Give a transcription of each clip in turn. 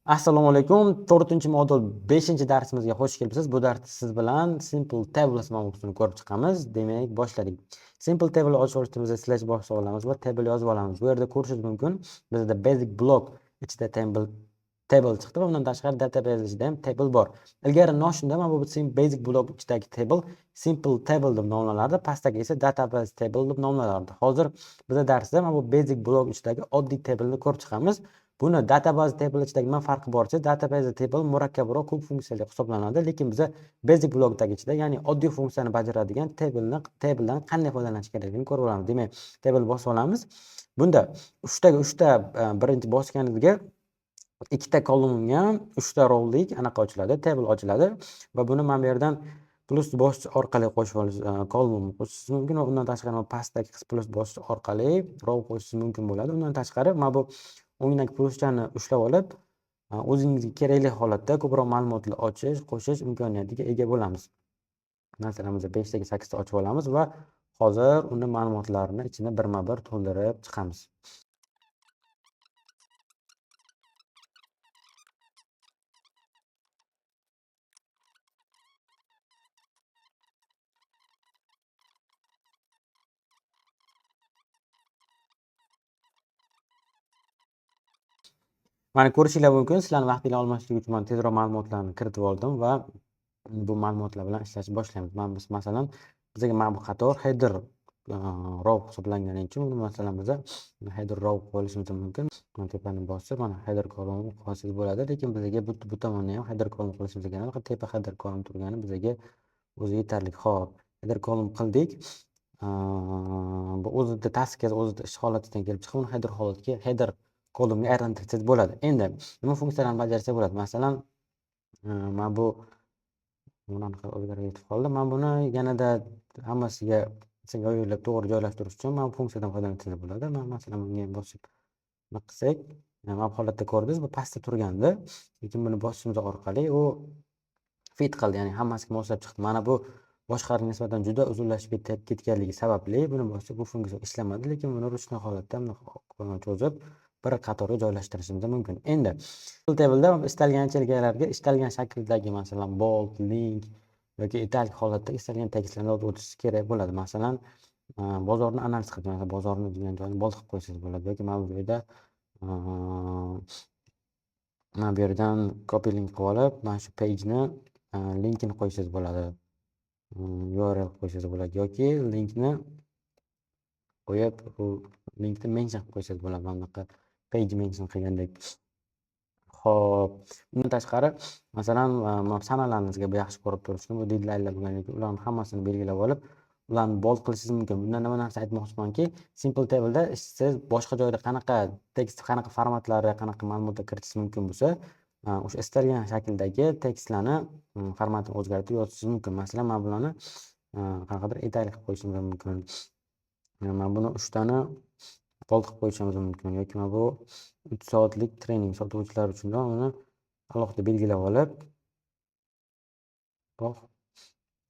Assalomu alaykum. 4-modul 5-darsimizga xush kelibsiz. Bu darsda siz bilan Simple Tables mavzusini ko'rib chiqamiz. Demak, boshladik. Simple Table ochishimizda slash bosib olamiz va table yozib olamiz. Bu yerda ko'rishingiz mumkin. Bizda basic block ichida table chiqdi va undan tashqari database ichida ham table bor. Ilgari noshunda mana bu basic block ichidagi table simple table deb nomlanardi, pastdagi esa database table deb nomlanardi. Hozir bizda darsda mana bu basic block ichidagi oddiy table ni ko'rib chiqamiz. Buni database table ichidagi nima farqi borsa, database table murakkabroq, ko'p funksiyali hisoblanadi, lekin biza basic blockdagi ichida, ya'ni oddiy funksiyani bajaradigan tabledan qanday foydalanish kerakligini ko'rib olamiz. Demak, table bosib olamiz. Bunda 3 ta birinchi bosganingizga ikkita kolumnga 3 ta rowlik anaqa ochiladi, table ochiladi va buni mana bu yerdan plus bosish orqali qo'shib olish, kolumn qo'shishingiz mumkin va undan tashqari pastdagi plus bosish orqali row qo'shishingiz mumkin bo'ladi. Undan tashqari mana bu o'ngdagi pluschani ushlab olib, o'zingizga kerakli holatda ko'proq ma'lumotlar qo'shish imkoniyatiga ega bo'lamiz. Masalan, biz 5 taga 8 ta ochib olamiz va hozir uni ma'lumotlarini ichini birma-bir to'ldirib chiqamiz. Mana ko'rishinglar mumkin, sizlarning vaqtingizni olmaslik uchun men tezroq ma'lumotlarni kiritib oldim va bu ma'lumotlar bilan ishlashni boshlaymiz. Masalan, bizga mana bu qator header row hisoblangani uchun masalan biza header row qo'yishimiz mumkin. Mana tepani bosib, mana header column qo'ysangiz bo'ladi, lekin bizga bu tomonni ham header column qilishimiz kerak. Faqat tepa header column turgani bizga o'zi yetarli. Xo'p, header column qildik. Bu o'zida taskga o'zida ish holatidan kelib chiqib, uni header holatga header kolumnga aylantirsangiz bo'ladi. Endi nima funksiyalarni bajarsa bo'ladi? Masalan, mana bu bunaqa o'zgarib ketib qoldi. Men buni yanada hammasiga yoyilib to'g'ri joylashtirish uchun mana bu funksiyadan foydalansangiz bo'ladi. Men masalan bunga bosib nima qilsak, mana bu holatda ko'rdingiz, bu pastda turgandi, lekin buni bosishimiz orqali u fit qildi, ya'ni hammasiga moslab chiqdi. Mana bu boshqalarga nisbatan juda uzunlashib ketganligi sababli buni bosib bu funksiya ishlamadi, lekin buni ruchniy holatda cho'zib bir qatorga joylashtirishimiz mumkin. Endi tableda istalgan istalgan shakldagi, masalan, bold, link yoki italic holatda istalgan tekstlarni o'tish kerak bo'ladi. Masalan, bozorni analiz qilib, masalan, bozorni degan joyni bold qilib qo'ysangiz bo'ladi yoki mana bu joyda mana bu yerdan copy link qilib olib, mana shu page-ni linkini qo'ysangiz bo'ladi. URL qo'ysangiz bo'ladi yoki linkni qo'yib, bu linkni mention qilib qo'ysangiz bo'ladi. Mana bunaqa page mention qilgandek. Xo'p, undan tashqari, masalan, sanalaringizga bu yaxshi ko'rib turish uchun bu deadline'lar bo'lganligi, ularni hammasini belgilab olib, ularni bold qilishingiz mumkin. Bundan nima narsa aytmoqchimanki, Simple Table'da siz boshqa joyda qanaqa tekst, qanaqa formatlari, qanaqa ma'lumotlar kiritishingiz mumkin bo'lsa, o'sha istalgan shakldagi tekstlarni formatini o'zgartirib yozishingiz mumkin. Masalan, men bularni qanaqadir italic qilib qo'yishimiz mumkin. Men buni 3 tani bold qilib qo'yishimiz mumkin yoki mana bu 3 soatlik trening sotuvchilar uchun uni alohida belgilab olib,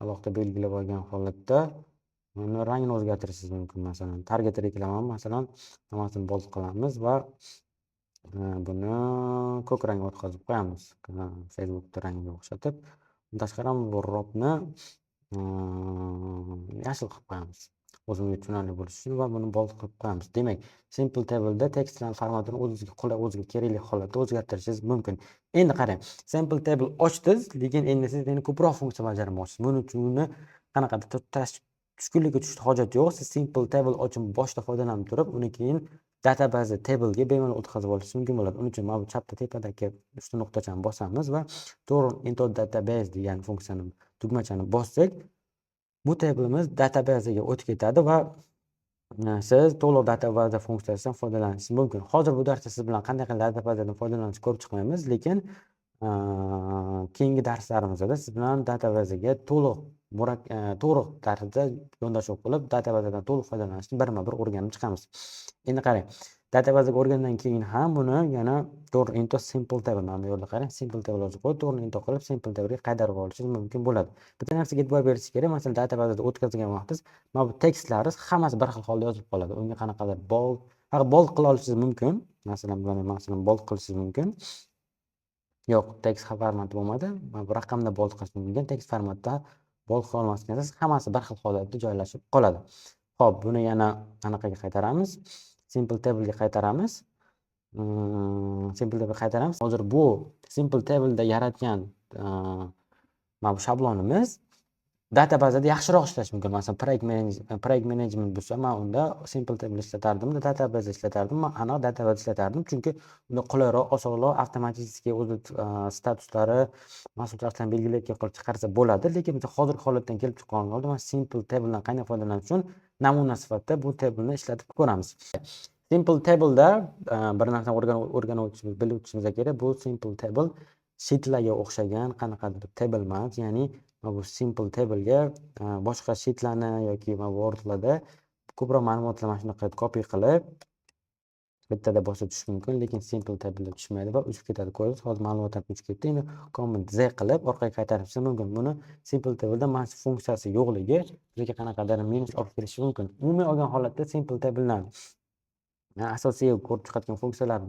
alohida belgilab olgan holatda uni rangini o'zgartirishingiz mumkin. Masalan, target reklamani masalan hammasini bold qilamiz va buni ko'k rangga o'tkazib qo'yamiz. Facebookda rangiga o'xshatib, undan tashqari bu robni yashil qilib qo'yamiz. O'zimizga tushunarli bo'lishi uchun va buni bold qilib qo'yamiz. Demak, Simple Table'da tekstlar formatini o'zingizga qulay, o'ziga kerakli holatda o'zgartirishingiz mumkin. Endi qarang, Simple Table ochdingiz, lekin endi siz ko'proq funksiya bajarmoqchisiz. Buning uchun uni qanaqadir tushkunlikka tushishni hojat yo'q. Siz Simple Table ochib boshida foydalanib turib, uni keyin database table'ga bemalol o'tkazib olishingiz mumkin bo'ladi. Uning uchun mana bu chapda tepadagi 3 ta nuqtachani bosamiz va turn into database degan funksiyani tugmachani bossak, bu table'imiz databasega o'tib ketadi va siz to'liq database funksiyasidan foydalanishingiz mumkin. Hozir bu darsda siz bilan qanday qilib databasedan foydalanishni ko'rib chiqmaymiz, lekin keyingi darslarimizda siz bilan databasega to'liq tarzda yondashuv qilib, databasedan to'liq foydalanishni birma-bir o'rganib chiqamiz. Endi qarang, databasega o'rgangandan keyin ham buni yana turn into simple table, mana bu yerda qarang, simple table yozib qo'yib, turn into qilib simple table'ga qaytarib olishingiz mumkin bo'ladi. Bitta narsaga e'tibor berishingiz kerak, masalan, databaseda o'tkazilgan vaqtingiz mana bu tekstlaringiz hammasi bir xil holda yozilib qoladi. Unga qanaqadir bold qila olishingiz mumkin. Masalan, bold qilishingiz mumkin. Yo'q, tekst formati bo'lmadi. Mana bu raqamda bold qilishim mumkin. Tekst formatda bold qila olmasangiz, hammasi bir xil holatda joylashib qoladi. Xo'p, buni yana anaqaga qaytaramiz. Simple table'ga qaytaramiz. Simple table'ga qaytaramiz. Hozir bu Simple table'da yaratgan mana bu shablonimiz databazada yaxshiroq ishlashi mumkin. Masalan, project management bo'lsa, men unda Simple Table ishlatardim, database ishlatardim. Men aniq database ishlatardim, chunki unda qulayroq, osonroq, avtomatik o'zi statuslari, mas'uliyatlarni belgilayotgan qilib chiqarsa bo'ladi. Lekin biz hozirgi holatdan kelib chiqqan holda men Simple Table dan qanday foydalanish uchun namuna sifatida bu tableni ishlatib ko'ramiz. Simple Table'da bir narsani bilib o'tishimiz kerak. Bu Simple Table sheetlarga o'xshagan qanaqadir table emas, ya'ni bu Simple Table'ga boshqa sheetlarni yoki Word'larda ko'proq ma'lumotlarni mana shunaqa copy qilib bittada bosib tushish mumkin, lekin Simple Table'da tushmaydi va uchib ketadi. Ko'rdingiz, hozir ma'lumotlarni uchib ketdi. Endi Command Z qilib orqaga qaytarib tushsa mumkin. Buni Simple Table'da mana shu funksiyasi yo'qligi bizga qanaqadir minus olib kelishi mumkin. Umumiy olgan holatda Simple Table'dan asosiy ko'rib chiqadigan funksiyalar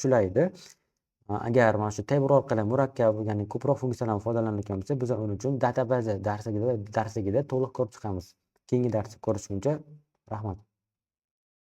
shular edi. Agar mana shu table orqali murakkab, ya'ni ko'proq funksiyalardan foydalanadigan bo'lsak, biz uning uchun database darsligida to'liq ko'rib chiqamiz. Keyingi darsda ko'rishguncha rahmat.